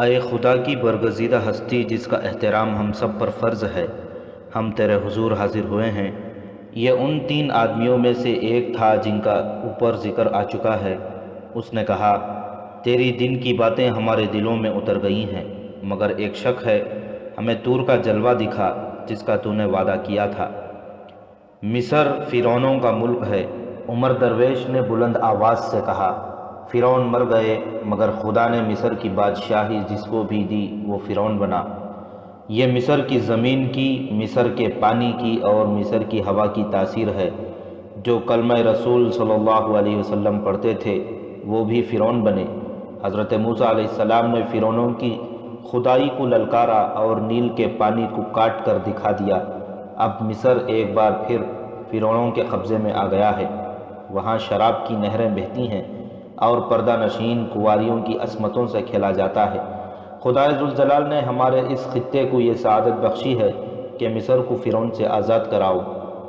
اے خدا کی برگزیدہ ہستی جس کا احترام ہم سب پر فرض ہے، ہم تیرے حضور حاضر ہوئے ہیں۔ یہ ان تین آدمیوں میں سے ایک تھا جن کا اوپر ذکر آ چکا ہے۔ اس نے کہا، تیری دن کی باتیں ہمارے دلوں میں اتر گئی ہیں، مگر ایک شک ہے، ہمیں طور کا جلوہ دکھا جس کا تو نے وعدہ کیا تھا۔ مصر فرعونوں کا ملک ہے۔ عمر درویش نے بلند آواز سے کہا، فرعون مر گئے، مگر خدا نے مصر کی بادشاہی جس کو بھی دی وہ فرعون بنا۔ یہ مصر کی زمین کی، مصر کے پانی کی اور مصر کی ہوا کی تاثیر ہے۔ جو کلمہ رسول صلی اللہ علیہ وسلم پڑھتے تھے وہ بھی فرعون بنے۔ حضرت موسیٰ علیہ السلام نے فرعونوں کی خدائی کو للکارا اور نیل کے پانی کو کاٹ کر دکھا دیا۔ اب مصر ایک بار پھر فرعونوں کے قبضے میں آ گیا ہے۔ وہاں شراب کی نہریں بہتی ہیں اور پردہ نشین کنواریوں کی عصمتوں سے کھیلا جاتا ہے۔ خدائے ذوالجلال نے ہمارے اس خطے کو یہ سعادت بخشی ہے کہ مصر کو فرعون سے آزاد کراؤ۔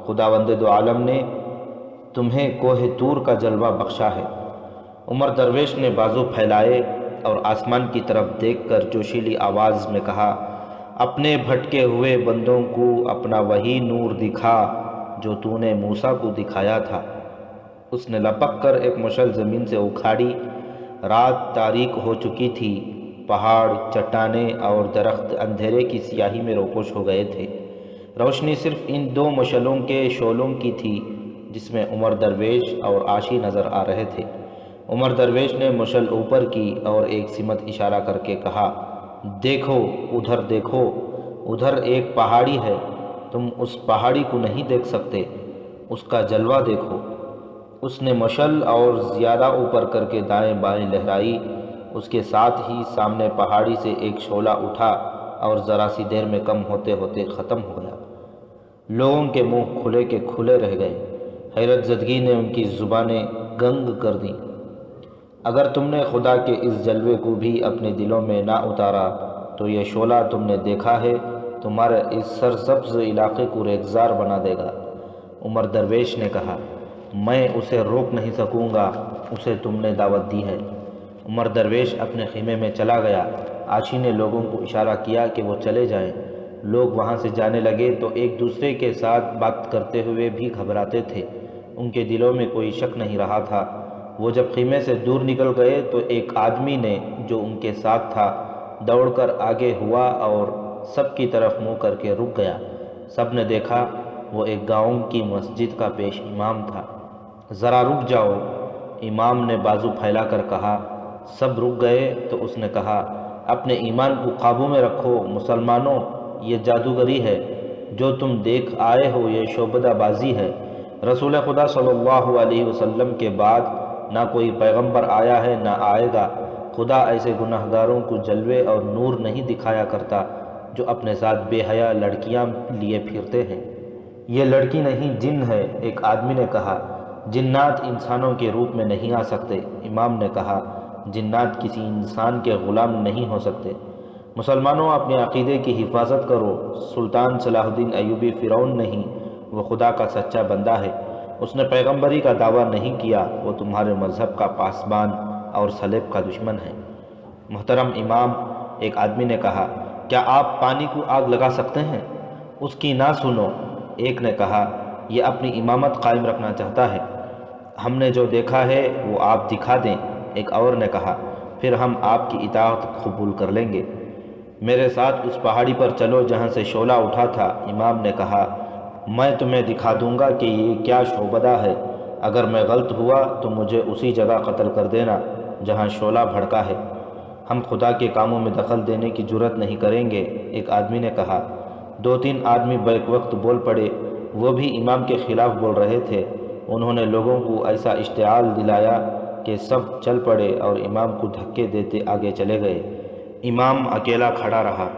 خداوند دو عالم نے تمہیں کوہ طور کا جلوہ بخشا ہے۔ عمر درویش نے بازو پھیلائے اور آسمان کی طرف دیکھ کر جوشیلی آواز میں کہا، اپنے بھٹکے ہوئے بندوں کو اپنا وہی نور دکھا جو تو نے موسیٰ کو دکھایا تھا۔ اس نے لپک کر ایک مشعل زمین سے اکھاڑی۔ رات تاریک ہو چکی تھی، پہاڑ، چٹانیں اور درخت اندھیرے کی سیاہی میں روپوش ہو گئے تھے۔ روشنی صرف ان دو مشعلوں کے شعلوں کی تھی جس میں عمر درویش اور عاشی نظر آ رہے تھے۔ عمر درویش نے مشعل اوپر کی اور ایک سمت اشارہ کر کے کہا، دیکھو، ادھر دیکھو، ادھر ایک پہاڑی ہے، تم اس پہاڑی کو نہیں دیکھ سکتے، اس کا جلوہ دیکھو۔ اس نے مشعل اور زیادہ اوپر کر کے دائیں بائیں لہرائی۔ اس کے ساتھ ہی سامنے پہاڑی سے ایک شعلہ اٹھا اور ذرا سی دیر میں کم ہوتے ہوتے ختم ہو گیا۔ لوگوں کے منہ کھلے کے کھلے رہ گئے۔ حیرت زدگی نے ان کی زبانیں گنگ کر دیں۔ اگر تم نے خدا کے اس جلوے کو بھی اپنے دلوں میں نہ اتارا تو یہ شعلہ تم نے دیکھا ہے تمہارے اس سرسبز علاقے کو ریگزار بنا دے گا۔ عمر درویش نے کہا، میں اسے روک نہیں سکوں گا، اسے تم نے دعوت دی ہے۔ عمر درویش اپنے خیمے میں چلا گیا۔ عاشی نے لوگوں کو اشارہ کیا کہ وہ چلے جائیں۔ لوگ وہاں سے جانے لگے تو ایک دوسرے کے ساتھ بات کرتے ہوئے بھی گھبراتے تھے۔ ان کے دلوں میں کوئی شک نہیں رہا تھا۔ وہ جب خیمے سے دور نکل گئے تو ایک آدمی نے جو ان کے ساتھ تھا دوڑ کر آگے ہوا اور سب کی طرف منہ کر کے رک گیا۔ سب نے دیکھا وہ ایک گاؤں کی مسجد کا پیش امام تھا۔ ذرا رک جاؤ، امام نے بازو پھیلا کر کہا۔ سب رک گئے تو اس نے کہا، اپنے ایمان کو قابو میں رکھو مسلمانوں، یہ جادوگری ہے، جو تم دیکھ آئے ہو یہ شعبدہ بازی ہے۔ رسول خدا صلی اللہ علیہ وسلم کے بعد نہ کوئی پیغمبر آیا ہے نہ آئے گا۔ خدا ایسے گناہگاروں کو جلوے اور نور نہیں دکھایا کرتا جو اپنے ساتھ بے حیا لڑکیاں لیے پھرتے ہیں۔ یہ لڑکی نہیں، جن ہے، ایک آدمی نے کہا۔ جنات انسانوں کے روپ میں نہیں آ سکتے۔ امام نے کہا، جنات کسی انسان کے غلام نہیں ہو سکتے۔ مسلمانوں، اپنے عقیدے کی حفاظت کرو۔ سلطان صلاح الدین ایوبی فرعون نہیں، وہ خدا کا سچا بندہ ہے۔ اس نے پیغمبری کا دعویٰ نہیں کیا، وہ تمہارے مذہب کا پاسبان اور صلیب کا دشمن ہے۔ محترم امام، ایک آدمی نے کہا، کیا آپ پانی کو آگ لگا سکتے ہیں؟ اس کی نہ سنو۔ ایک نے کہا، یہ اپنی امامت قائم رکھنا چاہتا ہے، ہم نے جو دیکھا ہے وہ آپ دکھا دیں۔ ایک اور نے کہا، پھر ہم آپ کی اطاعت قبول کر لیں گے۔ میرے ساتھ اس پہاڑی پر چلو جہاں سے شعلہ اٹھا تھا۔ امام نے کہا، میں تمہیں دکھا دوں گا کہ یہ کیا شعبدہ ہے۔ اگر میں غلط ہوا تو مجھے اسی جگہ قتل کر دینا جہاں شعلہ بھڑکا ہے۔ ہم خدا کے کاموں میں دخل دینے کی جرات نہیں کریں گے، ایک آدمی نے کہا۔ دو تین آدمی بیک وقت بول پڑے، وہ بھی امام کے خلاف بول رہے تھے۔ انہوں نے لوگوں کو ایسا اشتعال دلایا کہ سب چل پڑے اور امام کو دھکے دیتے آگے چلے گئے۔ امام اکیلا کھڑا رہا۔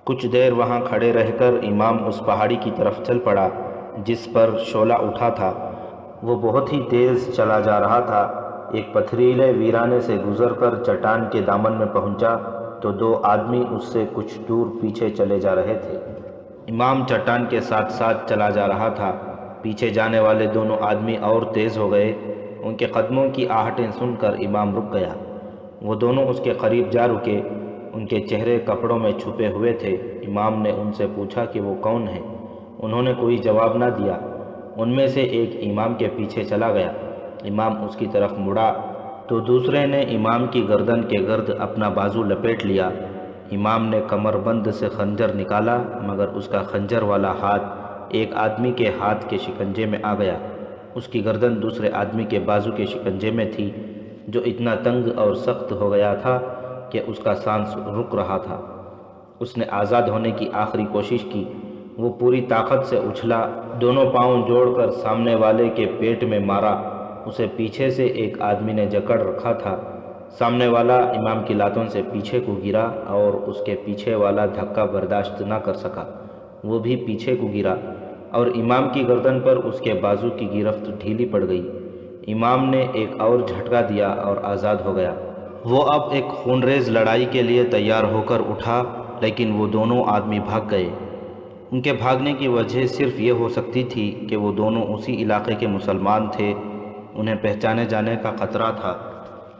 کچھ دیر وہاں کھڑے رہ کر امام اس پہاڑی کی طرف چل پڑا جس پر شعلہ اٹھا تھا۔ وہ بہت ہی تیز چلا جا رہا تھا۔ ایک پتھریلے ویرانے سے گزر کر چٹان کے دامن میں پہنچا تو دو آدمی اس سے کچھ دور پیچھے چلے جا رہے تھے۔ امام چٹان کے ساتھ ساتھ چلا جا رہا تھا۔ پیچھے جانے والے دونوں آدمی اور تیز ہو گئے۔ ان کے قدموں کی آہٹیں سن کر امام رک گیا۔ وہ دونوں اس کے قریب جا رکے۔ ان کے چہرے کپڑوں میں چھپے ہوئے تھے۔ امام نے ان سے پوچھا کہ وہ کون ہیں؟ انہوں نے کوئی جواب نہ دیا۔ ان میں سے ایک امام کے پیچھے چلا گیا۔ امام اس کی طرف مڑا تو دوسرے نے امام کی گردن کے گرد اپنا بازو لپیٹ لیا۔ امام نے کمر بند سے خنجر نکالا، مگر اس کا خنجر والا ہاتھ ایک آدمی کے ہاتھ کے شکنجے میں آ گیا۔ اس کی گردن دوسرے آدمی کے بازو کے شکنجے میں تھی، جو اتنا تنگ اور سخت ہو گیا تھا کہ اس کا سانس رک رہا تھا۔ اس نے آزاد ہونے کی آخری کوشش کی۔ وہ پوری طاقت سے اچھلا، دونوں پاؤں جوڑ کر سامنے والے کے پیٹ میں مارا۔ اسے پیچھے سے ایک آدمی نے جکڑ رکھا تھا۔ سامنے والا امام کی لاتوں سے پیچھے کو گرا اور اس کے پیچھے والا دھکا برداشت نہ کر سکا، وہ بھی پیچھے کو گرا اور امام کی گردن پر اس کے بازو کی گرفت ڈھیلی پڑ گئی۔ امام نے ایک اور جھٹکا دیا اور آزاد ہو گیا۔ وہ اب ایک خونریز لڑائی کے لیے تیار ہو کر اٹھا، لیکن وہ دونوں آدمی بھاگ گئے۔ ان کے بھاگنے کی وجہ صرف یہ ہو سکتی تھی کہ وہ دونوں اسی علاقے کے مسلمان تھے، انہیں پہچانے جانے کا خطرہ تھا۔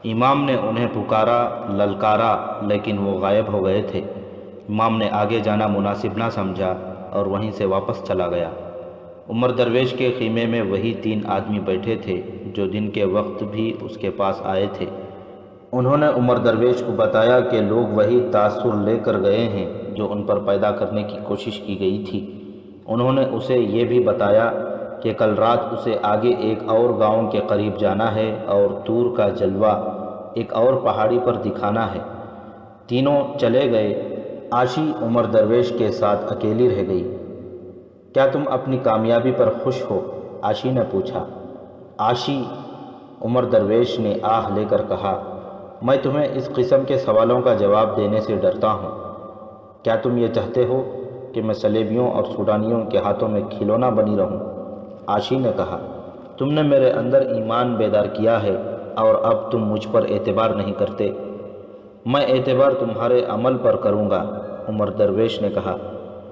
امام نے انہیں پکارا، للکارا، لیکن وہ غائب ہو گئے تھے۔ امام نے آگے جانا مناسب نہ سمجھا اور وہیں سے واپس چلا گیا۔ عمر درویش کے خیمے میں وہی 3 آدمی بیٹھے تھے جو دن کے وقت بھی اس کے پاس آئے تھے۔ انہوں نے عمر درویش کو بتایا کہ لوگ وہی تاثر لے کر گئے ہیں جو ان پر پیدا کرنے کی کوشش کی گئی تھی۔ انہوں نے اسے یہ بھی بتایا کہ کل رات اسے آگے ایک اور گاؤں کے قریب جانا ہے اور طور کا جلوہ ایک اور پہاڑی پر دکھانا ہے۔ تینوں چلے گئے۔ عاشی عمر درویش کے ساتھ اکیلی رہ گئی۔ کیا تم اپنی کامیابی پر خوش ہو؟ عاشی نے پوچھا۔ عاشی، عمر درویش نے آہ لے کر کہا، میں تمہیں اس قسم کے سوالوں کا جواب دینے سے ڈرتا ہوں۔ کیا تم یہ چاہتے ہو کہ میں صلیبیوں اور سوڈانیوں کے ہاتھوں میں کھلونا بنی رہوں؟ عاشی نے کہا، تم نے میرے اندر ایمان بیدار کیا ہے اور اب تم مجھ پر اعتبار نہیں کرتے۔ میں اعتبار تمہارے عمل پر کروں گا، عمر درویش نے کہا،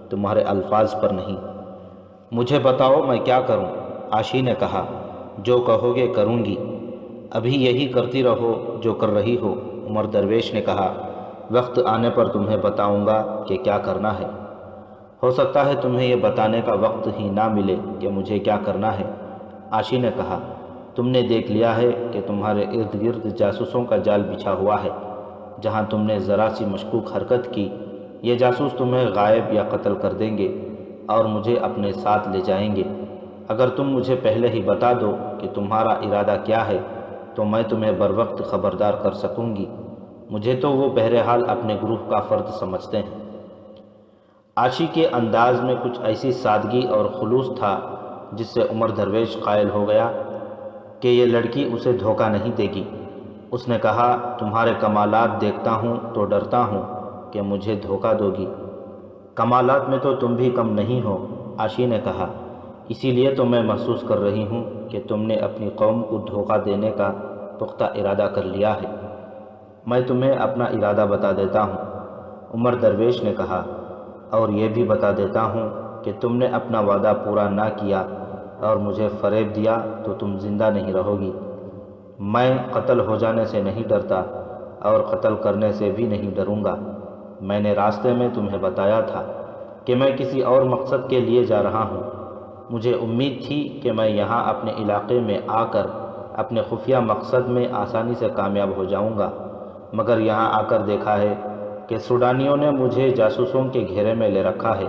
تمہارے الفاظ پر نہیں۔ مجھے بتاؤ میں کیا کروں؟ عاشی نے کہا، جو کہو گے کروں گی۔ ابھی یہی کرتی رہو جو کر رہی ہو، عمر درویش نے کہا، وقت آنے پر تمہیں بتاؤں گا کہ کیا کرنا ہے۔ ہو سکتا ہے تمہیں یہ بتانے کا وقت ہی نہ ملے کہ مجھے کیا کرنا ہے۔ عاشی نے کہا، تم نے دیکھ لیا ہے کہ تمہارے ارد گرد جاسوسوں کا جال بچھا ہوا ہے۔ جہاں تم نے ذرا سی مشکوک حرکت کی، یہ جاسوس تمہیں غائب یا قتل کر دیں گے اور مجھے اپنے ساتھ لے جائیں گے۔ اگر تم مجھے پہلے ہی بتا دو کہ تمہارا ارادہ کیا ہے تو میں تمہیں بروقت خبردار کر سکوں گی۔ مجھے تو وہ بہرحال اپنے گروہ کا فرد سمجھتے ہیں۔ عاشی کے انداز میں کچھ ایسی سادگی اور خلوص تھا جس سے عمر درویش قائل ہو گیا کہ یہ لڑکی اسے دھوکہ نہیں دے گی۔ اس نے کہا، تمہارے کمالات دیکھتا ہوں تو ڈرتا ہوں کہ مجھے دھوکہ دو گی۔ کمالات میں تو تم بھی کم نہیں ہو، عاشی نے کہا، اسی لیے تو میں محسوس کر رہی ہوں کہ تم نے اپنی قوم کو دھوکہ دینے کا پختہ ارادہ کر لیا ہے۔ میں تمہیں اپنا ارادہ بتا دیتا ہوں، عمر درویش نے کہا، اور یہ بھی بتا دیتا ہوں کہ تم نے اپنا وعدہ پورا نہ کیا اور مجھے فریب دیا تو تم زندہ نہیں رہو گی۔ میں قتل ہو جانے سے نہیں ڈرتا اور قتل کرنے سے بھی نہیں ڈروں گا۔ میں نے راستے میں تمہیں بتایا تھا کہ میں کسی اور مقصد کے لیے جا رہا ہوں۔ مجھے امید تھی کہ میں یہاں اپنے علاقے میں آ کر اپنے خفیہ مقصد میں آسانی سے کامیاب ہو جاؤں گا، مگر یہاں آ کر دیکھا ہے کہ سوڈانیوں نے مجھے جاسوسوں کے گھیرے میں لے رکھا ہے۔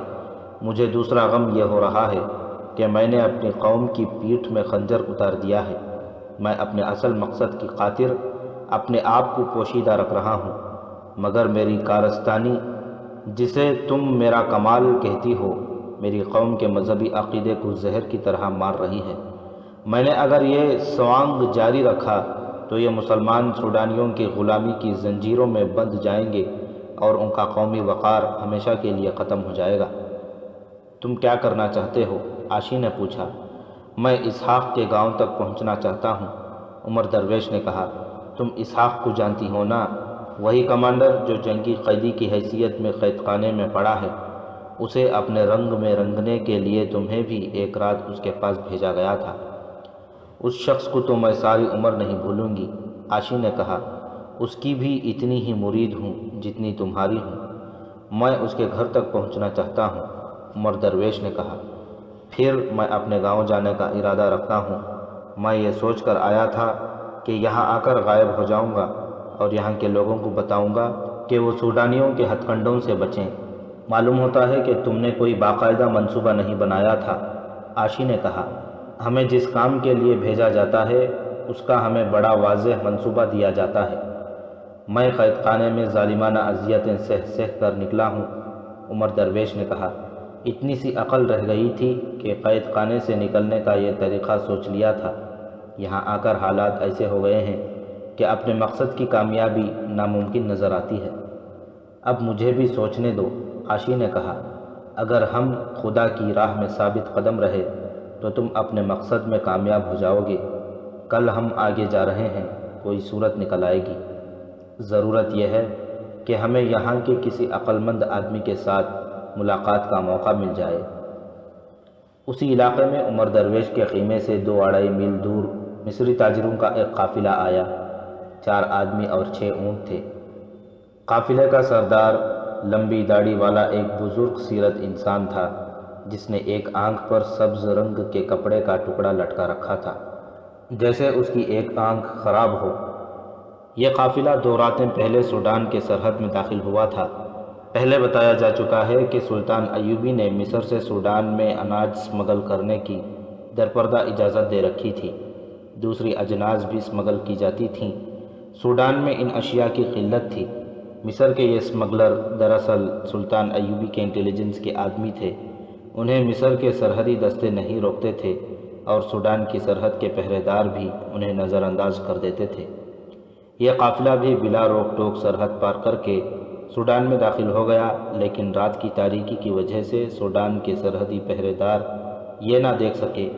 مجھے دوسرا غم یہ ہو رہا ہے کہ میں نے اپنی قوم کی پیٹھ میں خنجر اتار دیا ہے۔ میں اپنے اصل مقصد کی خاطر اپنے آپ کو پوشیدہ رکھ رہا ہوں، مگر میری کارستانی، جسے تم میرا کمال کہتی ہو، میری قوم کے مذہبی عقیدے کو زہر کی طرح مار رہی ہے۔ میں نے اگر یہ سوانگ جاری رکھا تو یہ مسلمان سوڈانیوں کی غلامی کی زنجیروں میں بندھ جائیں گے اور ان کا قومی وقار ہمیشہ کے لیے ختم ہو جائے گا۔ تم کیا کرنا چاہتے ہو؟ عاشی نے پوچھا۔ میں اسحاق کے گاؤں تک پہنچنا چاہتا ہوں، عمر درویش نے کہا۔ تم اسحاق کو جانتی ہو نا، وہی کمانڈر جو جنگی قیدی کی حیثیت میں قید خانے میں پڑا ہے۔ اسے اپنے رنگ میں رنگنے کے لیے تمہیں بھی ایک رات اس کے پاس بھیجا گیا تھا۔ اس شخص کو تو میں ساری عمر نہیں بھولوں گی، عاشی نے کہا۔ اس کی بھی اتنی ہی مرید ہوں جتنی تمہاری ہوں، میں اس کے گھر تک پہنچنا چاہتا ہوں۔ عمر درویش نے کہا، پھر میں اپنے گاؤں جانے کا ارادہ رکھتا ہوں۔ میں یہ سوچ کر آیا تھا کہ یہاں آ کر غائب ہو جاؤں گا اور یہاں کے لوگوں کو بتاؤں گا کہ وہ سوڈانیوں کے ہتھ کنڈوں سے بچیں۔ معلوم ہوتا ہے کہ تم نے کوئی باقاعدہ منصوبہ نہیں بنایا تھا۔ عاشی نے کہا، ہمیں جس کام کے لیے بھیجا جاتا ہے اس کا ہمیں بڑا واضح منصوبہ دیا جاتا ہے۔ میں قید خانے میں ظالمانہ اذیتیں سہ کر نکلا ہوں۔ عمر درویش نے کہا، اتنی سی عقل رہ گئی تھی کہ قید خانے سے نکلنے کا یہ طریقہ سوچ لیا تھا۔ یہاں آ کر حالات ایسے ہو گئے ہیں کہ اپنے مقصد کی کامیابی ناممکن نظر آتی ہے۔ اب مجھے بھی سوچنے دو۔ عاشی نے کہا، اگر ہم خدا کی راہ میں ثابت قدم رہے تو تم اپنے مقصد میں کامیاب ہو جاؤ گے۔ کل ہم آگے جا رہے ہیں، کوئی صورت نکل آئے گی۔ ضرورت یہ ہے کہ ہمیں یہاں کے کسی عقل مند آدمی کے ساتھ ملاقات کا موقع مل جائے۔ اسی علاقے میں عمر درویش کے خیمے سے 2-2.5 میل دور مصری تاجروں کا ایک قافلہ آیا۔ 4 آدمی اور 6 اونٹ تھے۔ قافلے کا سردار لمبی داڑھی والا ایک بزرگ سیرت انسان تھا جس نے ایک آنکھ پر سبز رنگ کے کپڑے کا ٹکڑا لٹکا رکھا تھا، جیسے اس کی ایک آنکھ خراب ہو۔ یہ قافلہ 2 راتیں پہلے سوڈان کے سرحد میں داخل ہوا تھا۔ پہلے بتایا جا چکا ہے کہ سلطان ایوبی نے مصر سے سوڈان میں اناج اسمگل کرنے کی درپردہ اجازت دے رکھی تھی۔ دوسری اجناس بھی اسمگل کی جاتی تھیں۔ سوڈان میں ان اشیاء کی قلت تھی۔ مصر کے یہ اسمگلر دراصل سلطان ایوبی کے انٹیلیجنس کے آدمی تھے۔ انہیں مصر کے سرحدی دستے نہیں روکتے تھے اور سوڈان کی سرحد کے پہرے دار بھی انہیں نظر انداز کر دیتے تھے۔ یہ قافلہ بھی بلا روک ٹوک سرحد پار کر کے سوڈان میں داخل ہو گیا، لیکن رات کی تاریکی کی وجہ سے سوڈان کے سرحدی پہرے دار یہ نہ دیکھ سکے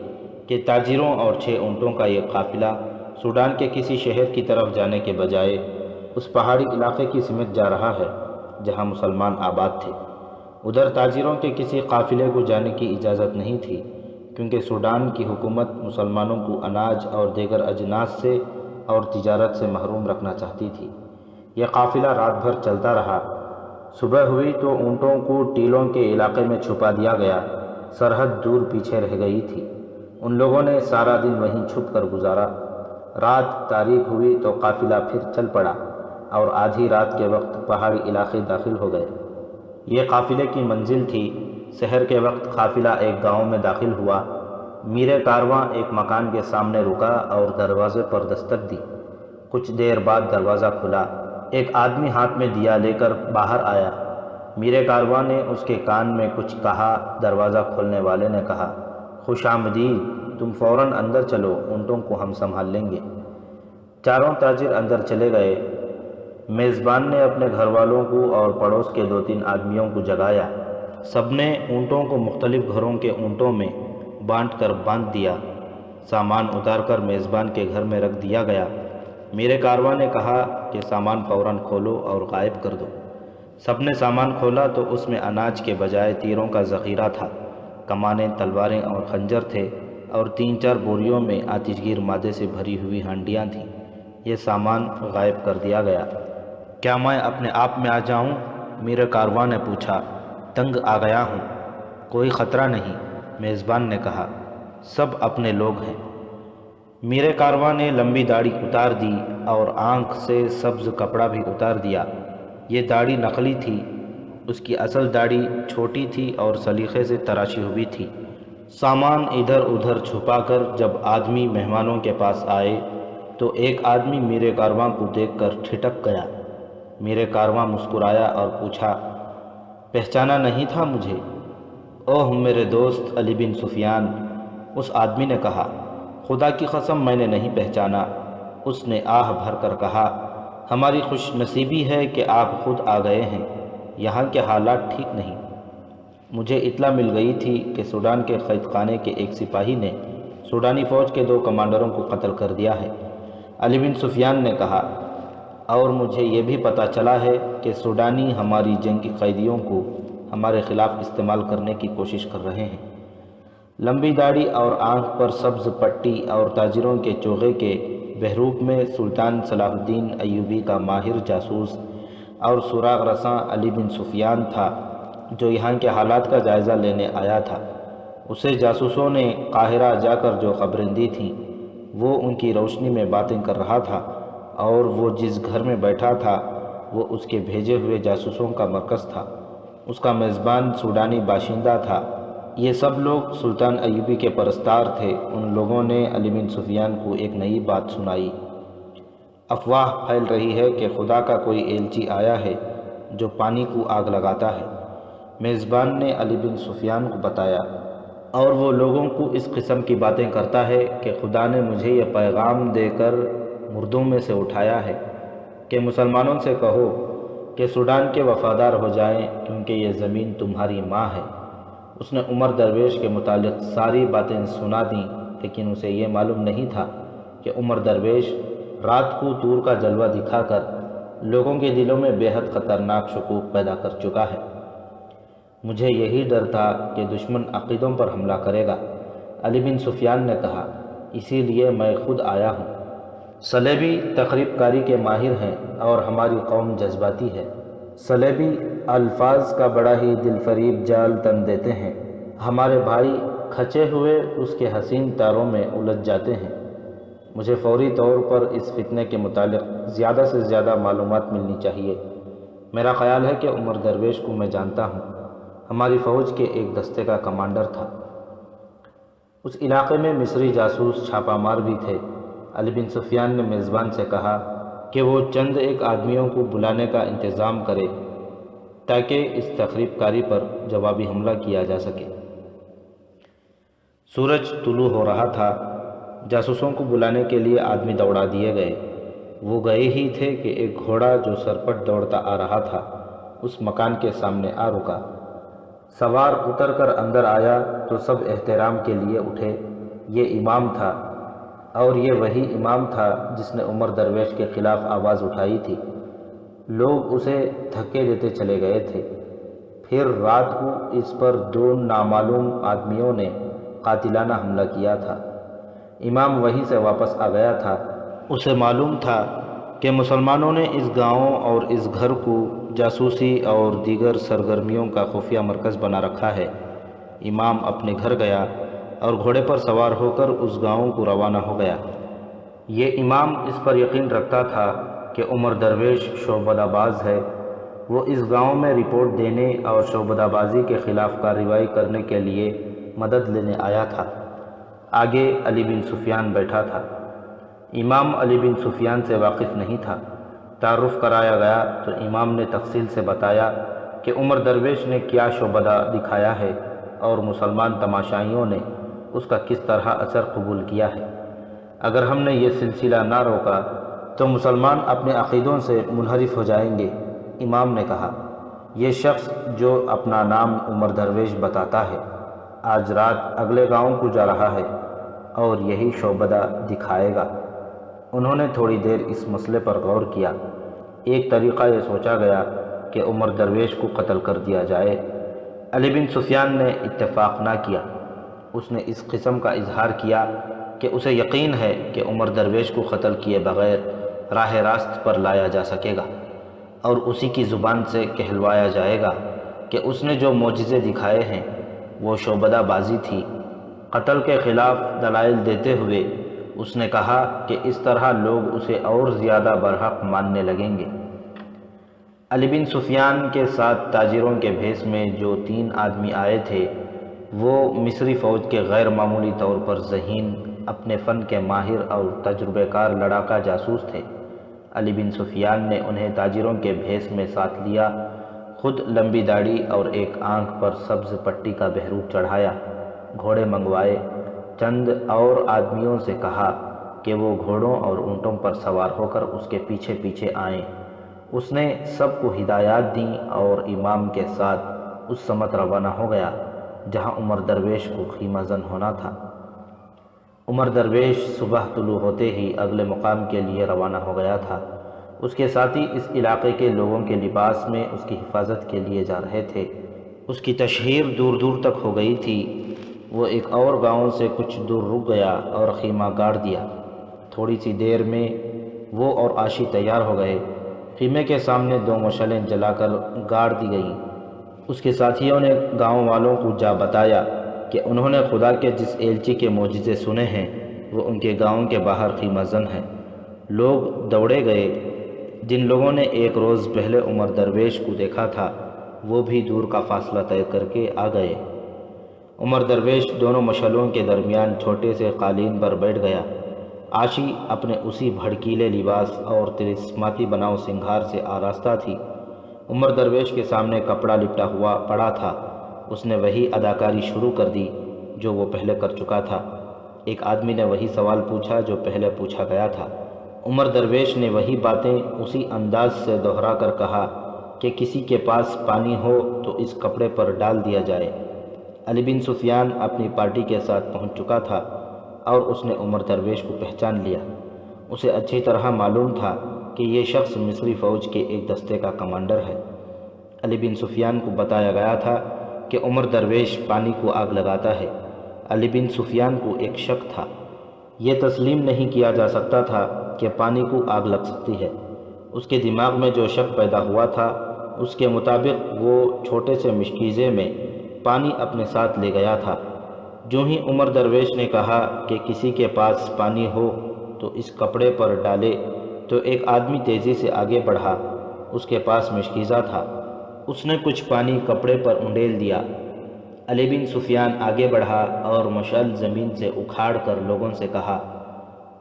کہ تاجروں اور 6 اونٹوں کا یہ قافلہ سوڈان کے کسی شہر کی طرف جانے کے بجائے اس پہاڑی علاقے کی سمت جا رہا ہے جہاں مسلمان آباد تھے۔ ادھر تاجروں کے کسی قافلے کو جانے کی اجازت نہیں تھی، کیونکہ سوڈان کی حکومت مسلمانوں کو اناج اور دیگر اجناس سے اور تجارت سے محروم رکھنا چاہتی تھی۔ یہ قافلہ رات بھر چلتا رہا۔ صبح ہوئی تو اونٹوں کو ٹیلوں کے علاقے میں چھپا دیا گیا۔ سرحد دور پیچھے رہ گئی تھی۔ ان لوگوں نے سارا دن وہیں چھپ کر گزارا۔ رات تاریک ہوئی تو قافلہ پھر چل پڑا اور آدھی رات کے وقت پہاڑی علاقے داخل ہو گئے۔ یہ قافلے کی منزل تھی۔ سحر کے وقت قافلہ ایک گاؤں میں داخل ہوا۔ میر کارواں ایک مکان کے سامنے رکا اور دروازے پر دستک دی۔ کچھ دیر بعد دروازہ کھلا۔ ایک آدمی ہاتھ میں دیا لے کر باہر آیا۔ میر کارواں نے اس کے کان میں کچھ کہا۔ دروازہ کھولنے والے نے کہا، خوش آمدید، تم فوراً اندر چلو، اونٹوں کو ہم سنبھال لیں گے۔ چاروں تاجر اندر چلے گئے۔ میزبان نے اپنے گھر والوں کو اور پڑوس کے 2-3 آدمیوں کو جگایا۔ سب نے اونٹوں کو مختلف گھروں کے اونٹوں میں بانٹ کر باندھ دیا۔ سامان اتار کر میزبان کے گھر میں رکھ دیا گیا۔ میر کارواں نے کہا کہ سامان فوراً کھولو اور غائب کر دو۔ سب نے سامان کھولا تو اس میں اناج کے بجائے تیروں کا ذخیرہ تھا۔ کمانیں، تلواریں اور خنجر تھے اور 3-4 بوریوں میں آتش گیر مادے سے بھری ہوئی ہانڈیاں تھیں۔ یہ سامان غائب کر دیا گیا۔ کیا میں اپنے آپ میں آ جاؤں؟ میر کارواں نے پوچھا۔ تنگ آ گیا ہوں۔ کوئی خطرہ نہیں، میزبان نے کہا، سب اپنے لوگ ہیں۔ میر کارواں نے لمبی داڑھی اتار دی اور آنکھ سے سبز کپڑا بھی اتار دیا۔ یہ داڑھی نقلی تھی۔ اس کی اصل داڑھی چھوٹی تھی اور سلیقے سے تراشی ہوئی تھی۔ سامان ادھر ادھر چھپا کر جب آدمی مہمانوں کے پاس آئے تو ایک آدمی میر کارواں کو دیکھ کر ٹھٹک گیا۔ میر کارواں مسکرایا اور پوچھا، پہچانا نہیں تھا مجھے؟ اوہ میرے دوست علی بن سفیان، اس آدمی نے کہا، خدا کی قسم میں نے نہیں پہچانا۔ اس نے آہ بھر کر کہا، ہماری خوش نصیبی ہے کہ آپ خود آ گئے ہیں، یہاں کے حالات ٹھیک نہیں۔ مجھے اطلاع مل گئی تھی کہ سوڈان کے قید خانے کے ایک سپاہی نے سوڈانی فوج کے 2 کمانڈروں کو قتل کر دیا ہے۔ علی بن سفیان نے کہا، اور مجھے یہ بھی پتہ چلا ہے کہ سوڈانی ہماری جنگی قیدیوں کو ہمارے خلاف استعمال کرنے کی کوشش کر رہے ہیں۔ لمبی داڑھی اور آنکھ پر سبز پٹی اور تاجروں کے چوغے کے بحروب میں سلطان صلاح الدین ایوبی کا ماہر جاسوس اور سراغ رساں علی بن سفیان تھا، جو یہاں کے حالات کا جائزہ لینے آیا تھا۔ اسے جاسوسوں نے قاہرہ جا کر جو خبریں دی تھیں وہ ان کی روشنی میں باتیں کر رہا تھا، اور وہ جس گھر میں بیٹھا تھا وہ اس کے بھیجے ہوئے جاسوسوں کا مرکز تھا۔ اس کا میزبان سوڈانی باشندہ تھا۔ یہ سب لوگ سلطان ایوبی کے پرستار تھے۔ ان لوگوں نے علی بن سفیان کو ایک نئی بات سنائی۔ افواہ پھیل رہی ہے کہ خدا کا کوئی ایلچی آیا ہے جو پانی کو آگ لگاتا ہے۔ میزبان نے علی بن سفیان کو بتایا، اور وہ لوگوں کو اس قسم کی باتیں کرتا ہے کہ خدا نے مجھے یہ پیغام دے کر مردوں میں سے اٹھایا ہے کہ مسلمانوں سے کہو کہ سوڈان کے وفادار ہو جائیں، کیونکہ یہ زمین تمہاری ماں ہے۔ اس نے عمر درویش کے متعلق ساری باتیں سنا دیں، لیکن اسے یہ معلوم نہیں تھا کہ عمر درویش رات کو طور کا جلوہ دکھا کر لوگوں کے دلوں میں بے حد خطرناک شکوک پیدا کر چکا ہے۔ مجھے یہی ڈر تھا کہ دشمن عقیدوں پر حملہ کرے گا، علی بن سفیان نے کہا، اسی لیے میں خود آیا ہوں۔ صلیبی تخریب کاری کے ماہر ہیں اور ہماری قوم جذباتی ہے۔ صلیبی الفاظ کا بڑا ہی دل فریب جال تن دیتے ہیں۔ ہمارے بھائی کھچے ہوئے اس کے حسین تاروں میں الجھ جاتے ہیں۔ مجھے فوری طور پر اس فتنے کے متعلق زیادہ سے زیادہ معلومات ملنی چاہیے۔ میرا خیال ہے کہ عمر درویش کو میں جانتا ہوں، ہماری فوج کے ایک دستے کا کمانڈر تھا۔ اس علاقے میں مصری جاسوس چھاپہ مار بھی تھے۔ علی بن سفیان نے میزبان سے کہا کہ وہ چند ایک آدمیوں کو بلانے کا انتظام کرے تاکہ اس تخریب کاری پر جوابی حملہ کیا جا سکے۔ سورج طلوع ہو رہا تھا۔ جاسوسوں کو بلانے کے لیے آدمی دوڑا دیے گئے۔ وہ گئے ہی تھے کہ ایک گھوڑا جو سرپٹ دوڑتا آ رہا تھا اس مکان کے سامنے آ رکا۔ سوار اتر کر اندر آیا تو سب احترام کے لیے اٹھے۔ یہ امام تھا، اور یہ وہی امام تھا جس نے عمر درویش کے خلاف آواز اٹھائی تھی۔ لوگ اسے دھکے دیتے چلے گئے تھے۔ پھر رات کو اس پر دو نامعلوم آدمیوں نے قاتلانہ حملہ کیا تھا۔ امام وہیں سے واپس آ گیا تھا۔ اسے معلوم تھا کہ مسلمانوں نے اس گاؤں اور اس گھر کو جاسوسی اور دیگر سرگرمیوں کا خفیہ مرکز بنا رکھا ہے۔ امام اپنے گھر گیا اور گھوڑے پر سوار ہو کر اس گاؤں کو روانہ ہو گیا۔ یہ امام اس پر یقین رکھتا تھا کہ عمر درویش شعبدہ باز ہے۔ وہ اس گاؤں میں رپورٹ دینے اور شعبدہ بازی کے خلاف کارروائی کرنے کے لیے مدد لینے آیا تھا۔ آگے علی بن سفیان بیٹھا تھا۔ امام علی بن سفیان سے واقف نہیں تھا۔ تعارف کرایا گیا تو امام نے تفصیل سے بتایا کہ عمر درویش نے کیا شعبدہ دکھایا ہے اور مسلمان تماشائیوں نے اس کا کس طرح اثر قبول کیا ہے۔ اگر ہم نے یہ سلسلہ نہ روکا تو مسلمان اپنے عقیدوں سے منحرف ہو جائیں گے۔ امام نے کہا، یہ شخص جو اپنا نام عمر درویش بتاتا ہے آج رات اگلے گاؤں کو جا رہا ہے اور یہی شعبدہ دکھائے گا۔ انہوں نے تھوڑی دیر اس مسئلے پر غور کیا۔ ایک طریقہ یہ سوچا گیا کہ عمر درویش کو قتل کر دیا جائے۔ علی بن سفیان نے اتفاق نہ کیا۔ اس نے اس قسم کا اظہار کیا کہ اسے یقین ہے کہ عمر درویش کو قتل کیے بغیر راہ راست پر لایا جا سکے گا، اور اسی کی زبان سے کہلوایا جائے گا کہ اس نے جو معجزے دکھائے ہیں وہ شعبدہ بازی تھی۔ قتل کے خلاف دلائل دیتے ہوئے اس نے کہا کہ اس طرح لوگ اسے اور زیادہ برحق ماننے لگیں گے۔ علی بن سفیان کے ساتھ تاجروں کے بھیس میں جو 3 آدمی آئے تھے وہ مصری فوج کے غیر معمولی طور پر ذہین، اپنے فن کے ماہر اور تجربہ کار لڑاکا جاسوس تھے۔ علی بن سفیان نے انہیں تاجروں کے بھیس میں ساتھ لیا، خود لمبی داڑھی اور ایک آنکھ پر سبز پٹی کا بہروپ چڑھایا، گھوڑے منگوائے، چند اور آدمیوں سے کہا کہ وہ گھوڑوں اور اونٹوں پر سوار ہو کر اس کے پیچھے پیچھے آئیں۔ اس نے سب کو ہدایات دیں اور امام کے ساتھ اس سمت روانہ ہو گیا جہاں عمر درویش کو خیمہ زن ہونا تھا۔ عمر درویش صبح طلوع ہوتے ہی اگلے مقام کے لیے روانہ ہو گیا تھا۔ اس کے ساتھی اس علاقے کے لوگوں کے لباس میں اس کی حفاظت کے لیے جا رہے تھے۔ اس کی تشہیر دور دور تک ہو گئی تھی۔ وہ ایک اور گاؤں سے کچھ دور رک گیا اور خیمہ گاڑ دیا۔ تھوڑی سی دیر میں وہ اور عاشی تیار ہو گئے۔ خیمے کے سامنے 2 مشعلیں جلا کر گاڑ دی گئیں۔ اس کے ساتھیوں نے گاؤں والوں کو جا بتایا کہ انہوں نے خدا کے جس ایلچی کے معجزے سنے ہیں وہ ان کے گاؤں کے باہر خیمہ زن ہے۔ لوگ دوڑے گئے۔ جن لوگوں نے ایک روز پہلے عمر درویش کو دیکھا تھا وہ بھی دور کا فاصلہ طے کر کے آ گئے۔ عمر درویش دونوں مشعلوں کے درمیان چھوٹے سے قالین پر بیٹھ گیا۔ عاشی اپنے اسی بھڑکیلے لباس اور طرزماتی بناؤ سنگھار سے آراستہ تھی۔ عمر درویش کے سامنے کپڑا لپٹا ہوا پڑا تھا۔ اس نے وہی اداکاری شروع کر دی جو وہ پہلے کر چکا تھا۔ ایک آدمی نے وہی سوال پوچھا جو پہلے پوچھا گیا تھا۔ عمر درویش نے وہی باتیں اسی انداز سے دہرا کر کہا کہ کسی کے پاس پانی ہو تو اس کپڑے پر ڈال دیا جائے۔ علی بن سفیان اپنی پارٹی کے ساتھ پہنچ چکا تھا اور اس نے عمر درویش کو پہچان لیا۔ اسے اچھی طرح معلوم تھا کہ یہ شخص مصری فوج کے ایک دستے کا کمانڈر ہے۔ علی بن سفیان کو بتایا گیا تھا کہ عمر درویش پانی کو آگ لگاتا ہے۔ علی بن سفیان کو ایک شک تھا۔ یہ تسلیم نہیں کیا جا سکتا تھا کہ پانی کو آگ لگ سکتی ہے۔ اس کے دماغ میں جو شک پیدا ہوا تھا اس کے مطابق وہ چھوٹے سے مشکیزے میں پانی اپنے ساتھ لے گیا تھا۔ جو ہی عمر درویش نے کہا کہ کسی کے پاس پانی ہو تو اس کپڑے پر ڈالے تو ایک آدمی تیزی سے آگے بڑھا۔ اس کے پاس مشکیزہ تھا۔ اس نے کچھ پانی کپڑے پر انڈیل دیا۔ علی بن سفیان آگے بڑھا اور مشعل زمین سے اکھاڑ کر لوگوں سے کہا،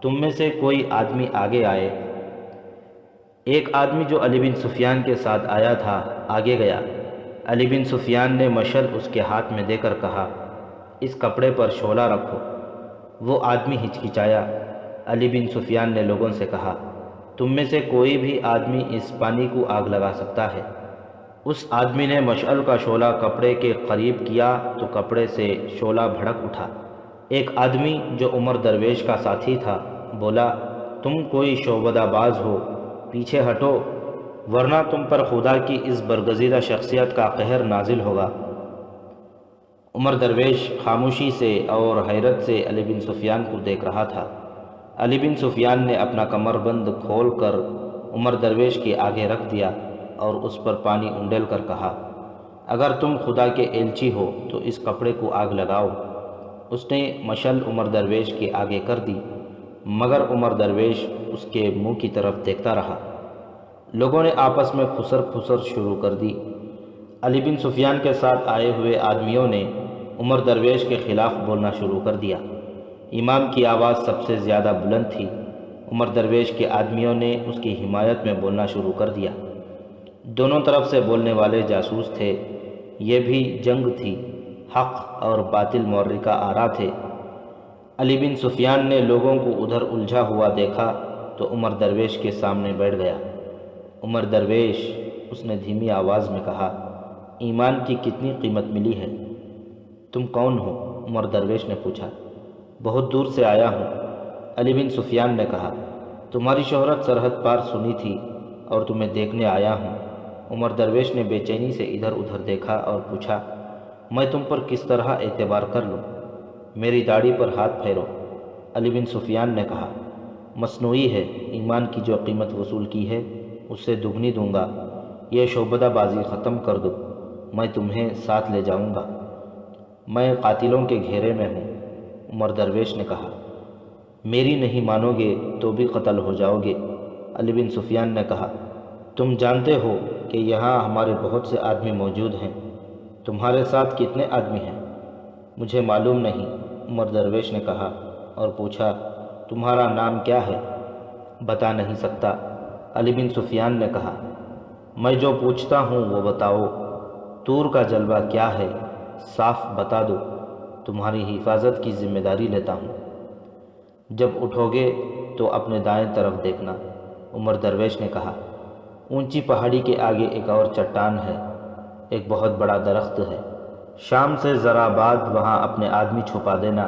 تم میں سے کوئی آدمی آگے آئے۔ ایک آدمی جو علی بن سفیان کے ساتھ آیا تھا آگے گیا۔ علی بن سفیان نے مشعل اس کے ہاتھ میں دے کر کہا، اس کپڑے پر شعلہ رکھو۔ وہ آدمی ہچکچایا۔ علی بن سفیان نے لوگوں سے کہا، تم میں سے کوئی بھی آدمی اس پانی کو آگ لگا سکتا ہے۔ اس آدمی نے مشعل کا شعلہ کپڑے کے قریب کیا تو کپڑے سے شعلہ بھڑک اٹھا۔ ایک آدمی جو عمر درویش کا ساتھی تھا بولا، تم کوئی شعبدہ باز ہو، پیچھے ہٹو ورنہ تم پر خدا کی اس برگزیدہ شخصیت کا قہر نازل ہوگا۔ عمر درویش خاموشی سے اور حیرت سے علی بن سفیان کو دیکھ رہا تھا۔ علی بن سفیان نے اپنا کمر بند کھول کر عمر درویش کے آگے رکھ دیا اور اس پر پانی انڈیل کر کہا، اگر تم خدا کے ایلچی ہو تو اس کپڑے کو آگ لگاؤ۔ اس نے مشعل عمر درویش کے آگے کر دی مگر عمر درویش اس کے منہ کی طرف دیکھتا رہا۔ لوگوں نے آپس میں خسر پھسر شروع کر دی۔ علی بن سفیان کے ساتھ آئے ہوئے آدمیوں نے عمر درویش کے خلاف بولنا شروع کر دیا۔ امام کی آواز سب سے زیادہ بلند تھی۔ عمر درویش کے آدمیوں نے اس کی حمایت میں بولنا شروع کر دیا۔ دونوں طرف سے بولنے والے جاسوس تھے۔ یہ بھی جنگ تھی، حق اور باطل معرکہ آرا تھے۔ علی بن سفیان نے لوگوں کو ادھر الجھا ہوا دیکھا تو عمر درویش کے سامنے بیٹھ گیا۔ عمر درویش، اس نے دھیمی آواز میں کہا، ایمان کی کتنی قیمت ملی ہے؟ تم کون ہو؟ عمر درویش نے پوچھا۔ بہت دور سے آیا ہوں، علی بن سفیان نے کہا۔ تمہاری شہرت سرحد پار سنی تھی اور تمہیں دیکھنے آیا ہوں۔ عمر درویش نے بے چینی سے ادھر ادھر دیکھا اور پوچھا، میں تم پر کس طرح اعتبار کر لوں؟ میری داڑھی پر ہاتھ پھیرو۔ علی بن سفیان نے کہا، مصنوعی ہے، ایمان کی جو قیمت وصول کی ہے اس سے دگنی دوں گا۔ یہ شعبدہ بازی ختم کر دو، میں تمہیں ساتھ لے جاؤں گا۔ میں قاتلوں کے گھیرے میں ہوں۔ عمر درویش نے کہا، میری نہیں مانو گے تو بھی قتل ہو جاؤ گے۔ علی بن سفیان نے کہا، تم جانتے ہو کہ یہاں ہمارے بہت سے آدمی موجود ہیں، تمہارے ساتھ کتنے آدمی ہیں؟ مجھے معلوم نہیں، عمر درویش نے کہا اور پوچھا، تمہارا نام کیا ہے؟ بتا نہیں سکتا، علی بن سفیان نے کہا۔ میں جو پوچھتا ہوں وہ بتاؤ، طور کا جلوہ کیا ہے؟ صاف بتا دو، تمہاری حفاظت کی ذمہ داری لیتا ہوں۔ جب اٹھو گے تو اپنے دائیں طرف دیکھنا، عمر درویش نے کہا۔ اونچی پہاڑی کے آگے ایک اور چٹان ہے، ایک بہت بڑا درخت ہے۔ شام سے ذرا بعد وہاں اپنے آدمی چھپا دینا۔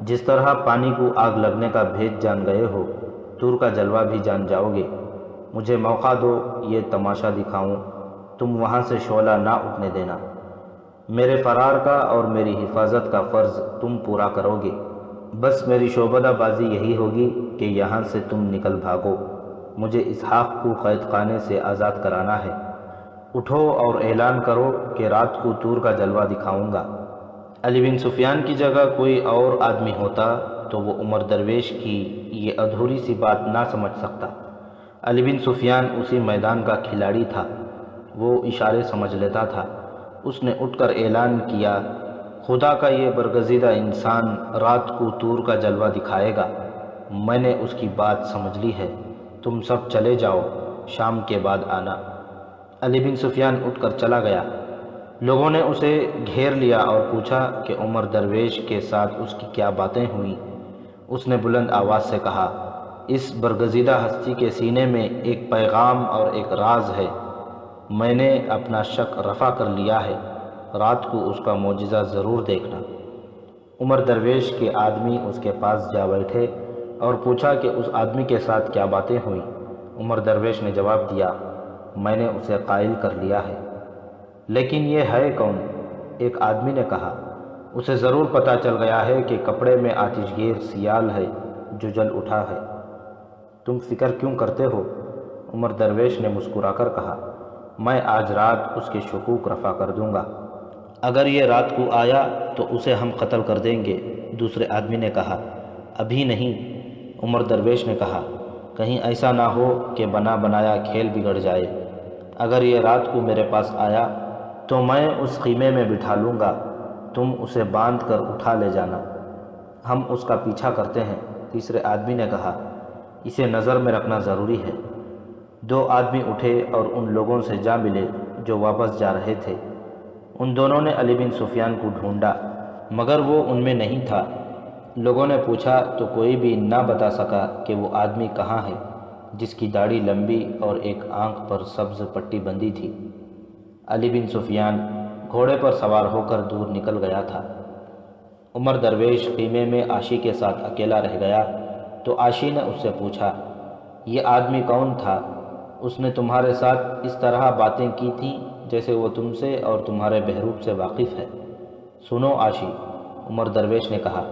جس طرح پانی کو آگ لگنے کا بھید جان گئے ہو، طور کا جلوہ بھی جان جاؤ گے۔ مجھے موقع دو یہ تماشا دکھاؤں، تم وہاں سے شعلہ نہ اٹھنے دینا۔ میرے فرار کا اور میری حفاظت کا فرض تم پورا کرو گے۔ بس میری شعبدہ بازی یہی ہوگی کہ یہاں سے تم نکل بھاگو، مجھے اسحاق کو قید خانے سے آزاد کرانا ہے۔ اٹھو اور اعلان کرو کہ رات کو طور کا جلوہ دکھاؤں گا۔ علی بن سفیان کی جگہ کوئی اور آدمی ہوتا تو وہ عمر درویش کی یہ ادھوری سی بات نہ سمجھ سکتا۔ علی بن سفیان اسی میدان کا کھلاڑی تھا، وہ اشارے سمجھ لیتا تھا۔ اس نے اٹھ کر اعلان کیا، خدا کا یہ برگزیدہ انسان رات کو طور کا جلوہ دکھائے گا۔ میں نے اس کی بات سمجھ لی ہے، تم سب چلے جاؤ، شام کے بعد آنا۔ علی بن سفیان اٹھ کر چلا گیا۔ لوگوں نے اسے گھیر لیا اور پوچھا کہ عمر درویش کے ساتھ اس کی کیا باتیں ہوئیں۔ اس نے بلند آواز سے کہا، اس برگزیدہ ہستی کے سینے میں ایک پیغام اور ایک راز ہے، میں نے اپنا شک رفع کر لیا ہے، رات کو اس کا معجزہ ضرور دیکھنا۔ عمر درویش کے آدمی اس کے پاس جا بیٹھے اور پوچھا کہ اس آدمی کے ساتھ کیا باتیں ہوئیں۔ عمر درویش نے جواب دیا، میں نے اسے قائل کر لیا ہے۔ لیکن یہ ہے کون؟ ایک آدمی نے کہا، اسے ضرور پتہ چل گیا ہے کہ کپڑے میں آتش گیر سیال ہے جو جل اٹھا ہے۔ تم فکر کیوں کرتے ہو؟ عمر درویش نے مسکرا کر کہا، میں آج رات اس کے شکوک رفع کر دوں گا۔ اگر یہ رات کو آیا تو اسے ہم قتل کر دیں گے۔ دوسرے آدمی نے کہا، ابھی نہیں۔ عمر درویش نے کہا، کہیں ایسا نہ ہو کہ بنا بنایا کھیل بگڑ جائے۔ اگر یہ رات کو میرے پاس آیا تو میں اس خیمے میں بٹھا لوں گا، تم اسے باندھ کر اٹھا لے جانا، ہم اس کا پیچھا کرتے ہیں۔ تیسرے آدمی نے کہا، اسے نظر میں رکھنا ضروری ہے۔ دو آدمی اٹھے اور ان لوگوں سے جا ملے جو واپس جا رہے تھے۔ ان دونوں نے علی بن سفیان کو ڈھونڈا مگر وہ ان میں نہیں تھا۔ لوگوں نے پوچھا تو کوئی بھی نہ بتا سکا کہ وہ آدمی کہاں ہے جس کی داڑھی لمبی اور ایک آنکھ پر سبز پٹی بندھی تھی۔ علی بن سفیان گھوڑے پر سوار ہو کر دور نکل گیا تھا۔ عمر درویش خیمے میں عاشی کے ساتھ اکیلا رہ گیا تو عاشی نے اس سے پوچھا، یہ آدمی کون تھا؟ اس نے تمہارے ساتھ اس طرح باتیں کی تھیں جیسے وہ تم سے اور تمہارے بہروپ سے واقف ہے۔ سنو عاشی، عمر درویش نے کہا،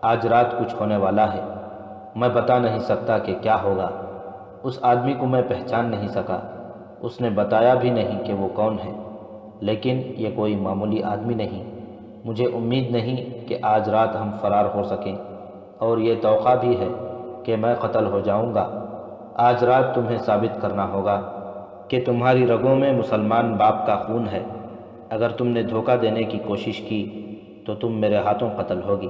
آج رات کچھ ہونے والا ہے، میں بتا نہیں سکتا کہ کیا ہوگا۔ اس آدمی کو میں پہچان نہیں سکا، اس نے بتایا بھی نہیں کہ وہ کون ہے، لیکن یہ کوئی معمولی آدمی نہیں۔ مجھے امید نہیں کہ آج رات ہم فرار ہو سکیں، اور یہ توقع بھی ہے کہ میں قتل ہو جاؤں گا۔ آج رات تمہیں ثابت کرنا ہوگا کہ تمہاری رگوں میں مسلمان باپ کا خون ہے۔ اگر تم نے دھوکہ دینے کی کوشش کی تو تم میرے ہاتھوں قتل ہوگی۔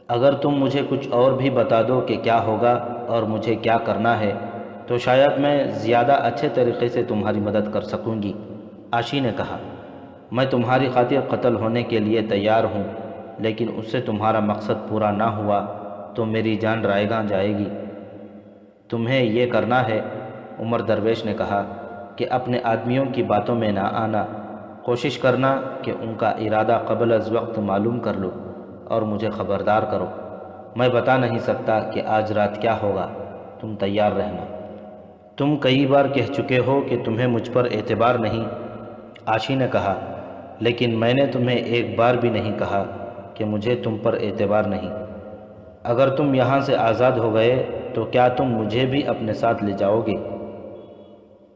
اگر تم مجھے کچھ اور بھی بتا دو کہ کیا ہوگا اور مجھے کیا کرنا ہے تو شاید میں زیادہ اچھے طریقے سے تمہاری مدد کر سکوں گی۔ عاشی نے کہا، میں تمہاری خاطر قتل ہونے کے لیے تیار ہوں، لیکن اس سے تمہارا مقصد پورا نہ ہوا تو میری جان رائیگاں جائے گی۔ تمہیں یہ کرنا ہے، عمر درویش نے کہا، کہ اپنے آدمیوں کی باتوں میں نہ آنا، کوشش کرنا کہ ان کا ارادہ قبل از وقت معلوم کر لو اور مجھے خبردار کرو۔ میں بتا نہیں سکتا کہ آج رات کیا ہوگا، تم تیار رہنا۔ تم کئی بار کہہ چکے ہو کہ تمہیں مجھ پر اعتبار نہیں، عاشی نے کہا، لیکن میں نے تمہیں ایک بار بھی نہیں کہا کہ مجھے تم پر اعتبار نہیں۔ اگر تم یہاں سے آزاد ہو گئے تو کیا تم مجھے بھی اپنے ساتھ لے جاؤ گے؟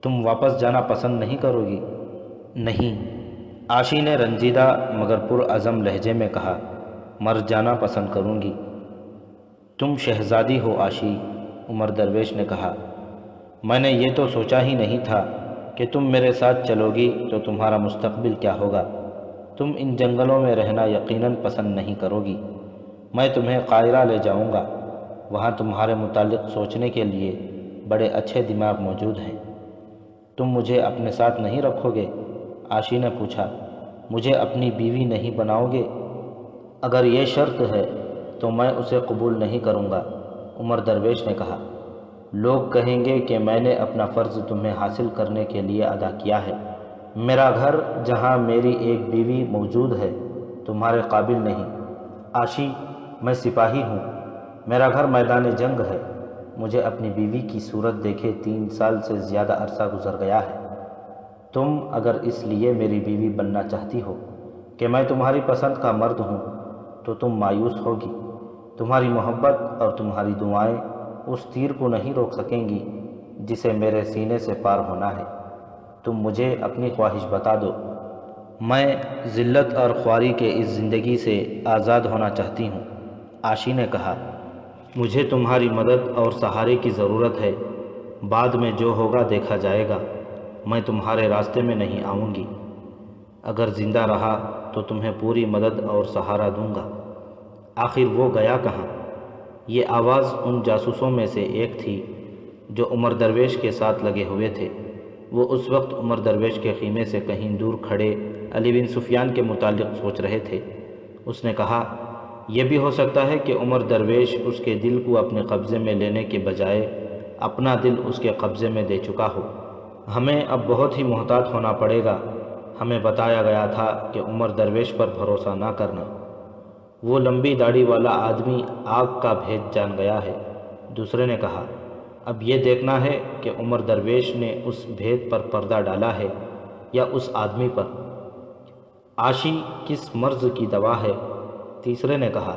تم واپس جانا پسند نہیں کرو گی؟ نہیں، عاشی نے رنجیدہ مگر پرعزم لہجے میں کہا، مر جانا پسند کروں گی۔ تم شہزادی ہو عاشی، عمر درویش نے کہا، میں نے یہ تو سوچا ہی نہیں تھا کہ تم میرے ساتھ چلو گی تو تمہارا مستقبل کیا ہوگا۔ تم ان جنگلوں میں رہنا یقیناً پسند نہیں کرو گی۔ میں تمہیں قاہرہ لے جاؤں گا، وہاں تمہارے متعلق سوچنے کے لیے بڑے اچھے دماغ موجود ہیں۔ تم مجھے اپنے ساتھ نہیں رکھو گے؟ عاشی نے پوچھا، مجھے اپنی بیوی نہیں بناؤ گے؟ اگر یہ شرط ہے تو میں اسے قبول نہیں کروں گا، عمر درویش نے کہا۔ لوگ کہیں گے کہ میں نے اپنا فرض تمہیں حاصل کرنے کے لیے ادا کیا ہے۔ میرا گھر جہاں میری ایک بیوی موجود ہے تمہارے قابل نہیں۔ عاشی، میں سپاہی ہوں، میرا گھر میدان جنگ ہے، مجھے اپنی بیوی کی صورت دیکھے 3 سال سے زیادہ عرصہ گزر گیا ہے۔ تم اگر اس لیے میری بیوی بننا چاہتی ہو کہ میں تمہاری پسند کا مرد ہوں تو تم مایوس ہوگی۔ تمہاری محبت اور تمہاری دعائیں اس تیر کو نہیں روک سکیں گی جسے میرے سینے سے پار ہونا ہے۔ تم مجھے اپنی خواہش بتا دو، میں ذلت اور خواری کے اس زندگی سے آزاد ہونا چاہتی ہوں۔ عاشی نے کہا، مجھے تمہاری مدد اور سہارے کی ضرورت ہے، بعد میں جو ہوگا دیکھا جائے گا، میں تمہارے راستے میں نہیں آؤں گی۔ اگر زندہ رہا تو تمہیں پوری مدد اور سہارا دوں گا۔ آخر وہ گیا کہاں؟ یہ آواز ان جاسوسوں میں سے ایک تھی جو عمر درویش کے ساتھ لگے ہوئے تھے۔ وہ اس وقت عمر درویش کے خیمے سے کہیں دور کھڑے علی بن سفیان کے متعلق سوچ رہے تھے۔ اس نے کہا، یہ بھی ہو سکتا ہے کہ عمر درویش اس کے دل کو اپنے قبضے میں لینے کے بجائے اپنا دل اس کے قبضے میں دے چکا ہو۔ ہمیں اب بہت ہی محتاط ہونا پڑے گا۔ ہمیں بتایا گیا تھا کہ عمر درویش پر بھروسہ نہ کرنا۔ وہ لمبی داڑھی والا آدمی آگ کا بھید جان گیا ہے۔ دوسرے نے کہا، اب یہ دیکھنا ہے کہ عمر درویش نے اس بھید پر پردہ ڈالا ہے یا اس آدمی پر۔ عاشی کس مرض کی دوا ہے؟ تیسرے نے کہا،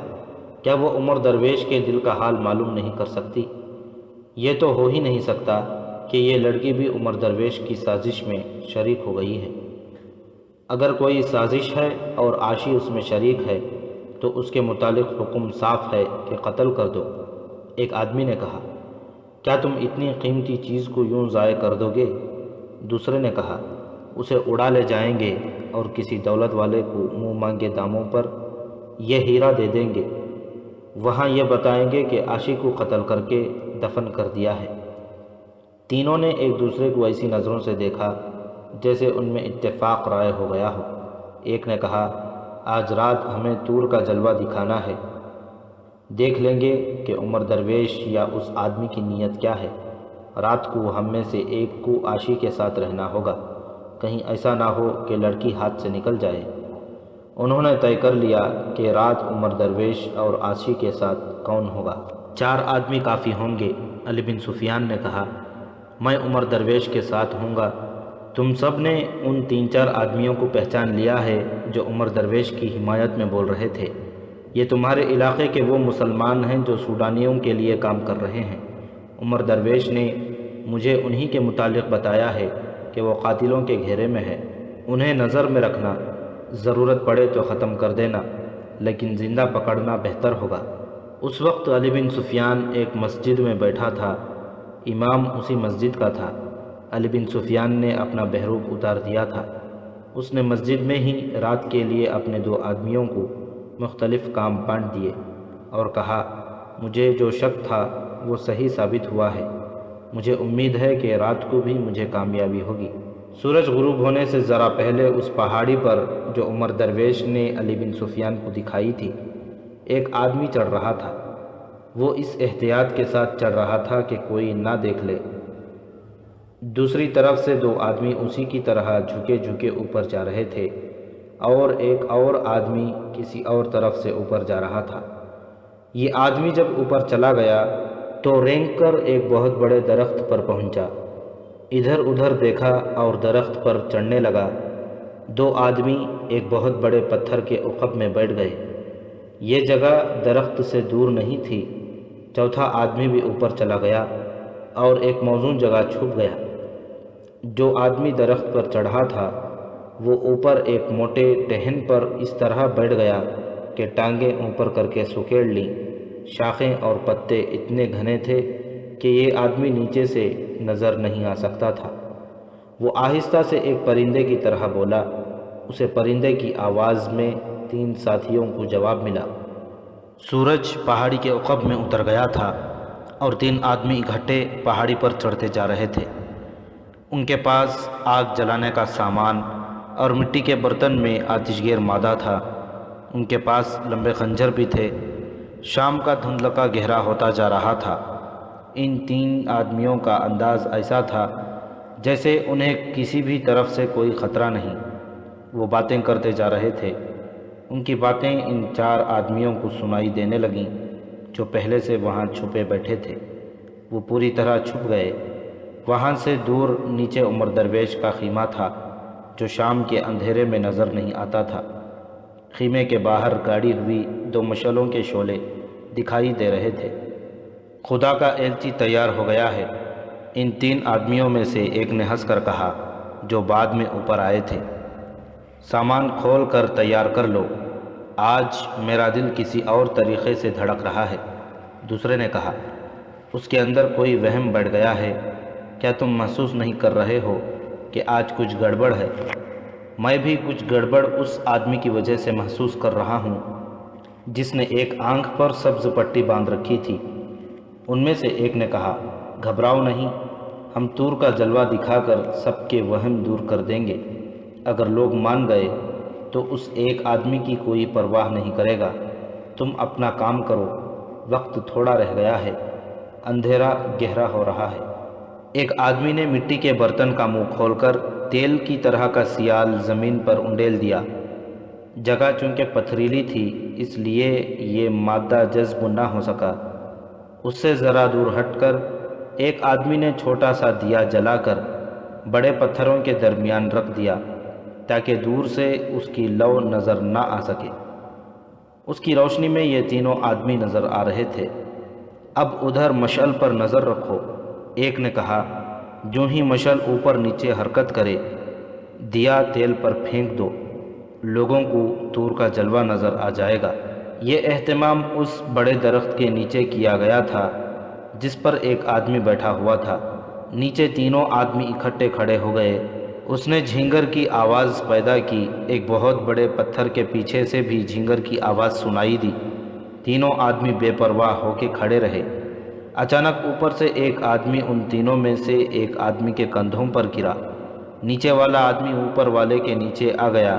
کیا وہ عمر درویش کے دل کا حال معلوم نہیں کر سکتی؟ یہ تو ہو ہی نہیں سکتا کہ یہ لڑکی بھی عمر درویش کی سازش میں شریک ہو گئی ہے۔ اگر کوئی سازش ہے اور عاشی اس میں شریک ہے تو اس کے متعلق حکم صاف ہے کہ قتل کر دو۔ ایک آدمی نے کہا، کیا تم اتنی قیمتی چیز کو یوں ضائع کر دو گے؟ دوسرے نے کہا، اسے اڑا لے جائیں گے اور کسی دولت والے کو منہ مانگے داموں پر یہ ہیرا دے دیں گے، وہاں یہ بتائیں گے کہ عاشی کو قتل کر کے دفن کر دیا ہے۔ تینوں نے ایک دوسرے کو ایسی نظروں سے دیکھا جیسے ان میں اتفاق رائے ہو گیا ہو۔ ایک نے کہا، آج رات ہمیں طور کا جلوہ دکھانا ہے، دیکھ لیں گے کہ عمر درویش یا اس آدمی کی نیت کیا ہے۔ رات کو ہم میں سے ایک کو عاشی کے ساتھ رہنا ہوگا، کہیں ایسا نہ ہو کہ لڑکی ہاتھ سے نکل جائے۔ انہوں نے طے کر لیا کہ رات عمر درویش اور عاشی کے ساتھ کون ہوگا۔ 4 آدمی کافی ہوں گے، علی بن سفیان نے کہا، میں عمر درویش کے ساتھ ہوں گا۔ تم سب نے ان 3-4 آدمیوں کو پہچان لیا ہے جو عمر درویش کی حمایت میں بول رہے تھے۔ یہ تمہارے علاقے کے وہ مسلمان ہیں جو سوڈانیوں کے لیے کام کر رہے ہیں۔ عمر درویش نے مجھے انہی کے متعلق بتایا ہے کہ وہ قاتلوں کے گھیرے میں ہے۔ انہیں نظر میں رکھنا، ضرورت پڑے تو ختم کر دینا، لیکن زندہ پکڑنا بہتر ہوگا۔ اس وقت علی بن سفیان ایک مسجد میں بیٹھا تھا، امام اسی مسجد کا تھا۔ علی بن سفیان نے اپنا بہروپ اتار دیا تھا۔ اس نے مسجد میں ہی رات کے لیے اپنے 2 آدمیوں کو مختلف کام بانٹ دیے اور کہا، مجھے جو شک تھا وہ صحیح ثابت ہوا ہے، مجھے امید ہے کہ رات کو بھی مجھے کامیابی ہوگی۔ سورج غروب ہونے سے ذرا پہلے اس پہاڑی پر جو عمر درویش نے علی بن سفیان کو دکھائی تھی، ایک آدمی چڑھ رہا تھا۔ وہ اس احتیاط کے ساتھ چڑھ رہا تھا کہ کوئی نہ دیکھ لے۔ دوسری طرف سے 2 آدمی اسی کی طرح جھکے جھکے اوپر جا رہے تھے اور ایک اور آدمی کسی اور طرف سے اوپر جا رہا تھا۔ یہ آدمی جب اوپر چلا گیا تو رینگ کر ایک بہت بڑے درخت پر پہنچا، ادھر ادھر دیکھا اور درخت پر چڑھنے لگا۔ 2 آدمی ایک بہت بڑے پتھر کے عقب میں بیٹھ گئے۔ یہ جگہ درخت سے دور نہیں تھی۔ چوتھا آدمی بھی اوپر چلا گیا اور ایک موزون جگہ چھپ گیا۔ جو آدمی درخت پر چڑھا تھا وہ اوپر ایک موٹے ٹہن پر اس طرح بیٹھ گیا کہ ٹانگیں اوپر کر کے سکیڑ لیں۔ شاخیں اور پتے اتنے گھنے تھے کہ یہ آدمی نیچے سے نظر نہیں آ سکتا تھا۔ وہ آہستہ سے ایک پرندے کی طرح بولا۔ اسے پرندے کی آواز میں 3 ساتھیوں کو جواب ملا۔ سورج پہاڑی کے عقب میں اتر گیا تھا اور 3 آدمی اکٹھے پہاڑی پر چڑھتے جا رہے تھے۔ ان کے پاس آگ جلانے کا سامان اور مٹی کے برتن میں آتش گیر مادہ تھا۔ ان کے پاس لمبے خنجر بھی تھے۔ شام کا دھندلکا گہرا ہوتا جا رہا تھا۔ ان 3 آدمیوں کا انداز ایسا تھا جیسے انہیں کسی بھی طرف سے کوئی خطرہ نہیں۔ وہ باتیں کرتے جا رہے تھے۔ ان کی باتیں ان 4 آدمیوں کو سنائی دینے لگیں جو پہلے سے وہاں چھپے بیٹھے تھے۔ وہ پوری طرح چھپ گئے۔ وہاں سے دور نیچے عمر درویش کا خیمہ تھا جو شام کے اندھیرے میں نظر نہیں آتا تھا۔ خیمے کے باہر گاڑی ہوئی 2 مشعلوں کے شعلے دکھائی دے رہے تھے۔ خدا کا ایلچی تیار ہو گیا ہے، ان 3 آدمیوں میں سے ایک نے ہنس کر کہا جو بعد میں اوپر آئے تھے۔ سامان کھول کر تیار کر لو، آج میرا دل کسی اور طریقے سے دھڑک رہا ہے۔ دوسرے نے کہا، اس کے اندر کوئی وہم بڑھ گیا ہے، کیا تم محسوس نہیں کر رہے ہو کہ آج کچھ گڑبڑ ہے؟ میں بھی کچھ گڑبڑ اس آدمی کی وجہ سے محسوس کر رہا ہوں جس نے ایک آنکھ پر سبز پٹی باندھ رکھی تھی۔ ان میں سے ایک نے کہا، گھبراؤ نہیں، ہم طور کا جلوہ دکھا کر سب کے وہم دور کر دیں گے۔ اگر لوگ مان گئے تو اس ایک آدمی کی کوئی پرواہ نہیں کرے گا۔ تم اپنا کام کرو، وقت تھوڑا رہ گیا ہے، اندھیرا گہرا ہو رہا ہے۔ ایک آدمی نے مٹی کے برتن کا منہ کھول کر تیل کی طرح کا سیال زمین پر انڈیل دیا۔ جگہ چونکہ پتھریلی تھی اس لیے یہ مادہ جذب نہ ہو سکا۔ اس سے ذرا دور ہٹ کر ایک آدمی نے چھوٹا سا دیا جلا کر بڑے پتھروں کے درمیان رکھ دیا تاکہ دور سے اس کی لو نظر نہ آ سکے۔ اس کی روشنی میں یہ تینوں آدمی نظر آ رہے تھے۔ اب ادھر مشعل پر نظر رکھو، ایک نے کہا۔ جو ہی مشعل اوپر نیچے حرکت کرے، دیا تیل پر پھینک دو، لوگوں کو طور کا جلوہ نظر آ جائے گا۔ یہ اہتمام اس بڑے درخت کے نیچے کیا گیا تھا جس پر ایک آدمی بیٹھا ہوا تھا۔ نیچے تینوں آدمی اکٹھے کھڑے ہو گئے۔ اس نے جھینگر کی آواز پیدا کی، ایک بہت بڑے پتھر کے پیچھے سے بھی جھینگر کی آواز سنائی دی۔ تینوں آدمی بے پرواہ ہو کے کھڑے رہے۔ اچانک اوپر سے ایک آدمی ان تینوں میں سے ایک آدمی کے کندھوں پر گرا۔ نیچے والا آدمی اوپر والے کے نیچے آ گیا،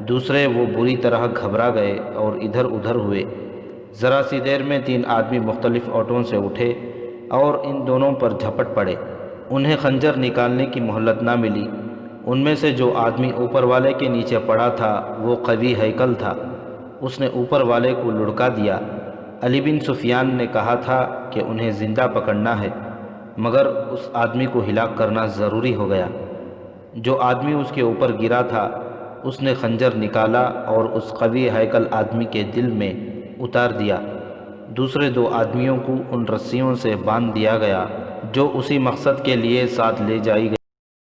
دوسرے وہ بری طرح گھبرا گئے اور ادھر ادھر ہوئے۔ ذرا سی دیر میں 3 آدمی مختلف اوٹوں سے اٹھے اور ان دونوں پر جھپٹ پڑے۔ انہیں خنجر نکالنے کی مہلت نہ ملی۔ ان میں سے جو آدمی اوپر والے کے نیچے پڑا تھا وہ قوی ہیکل تھا، اس نے اوپر والے کو لڑکا دیا۔ علی بن سفیان نے کہا تھا کہ انہیں زندہ پکڑنا ہے، مگر اس آدمی کو ہلاک کرنا ضروری ہو گیا۔ جو آدمی اس کے اوپر گرا تھا اس نے خنجر نکالا اور اس قوی ہیکل آدمی کے دل میں اتار دیا۔ دوسرے 2 آدمیوں کو ان رسیوں سے باندھ دیا گیا جو اسی مقصد کے لیے ساتھ لے جائی گئی۔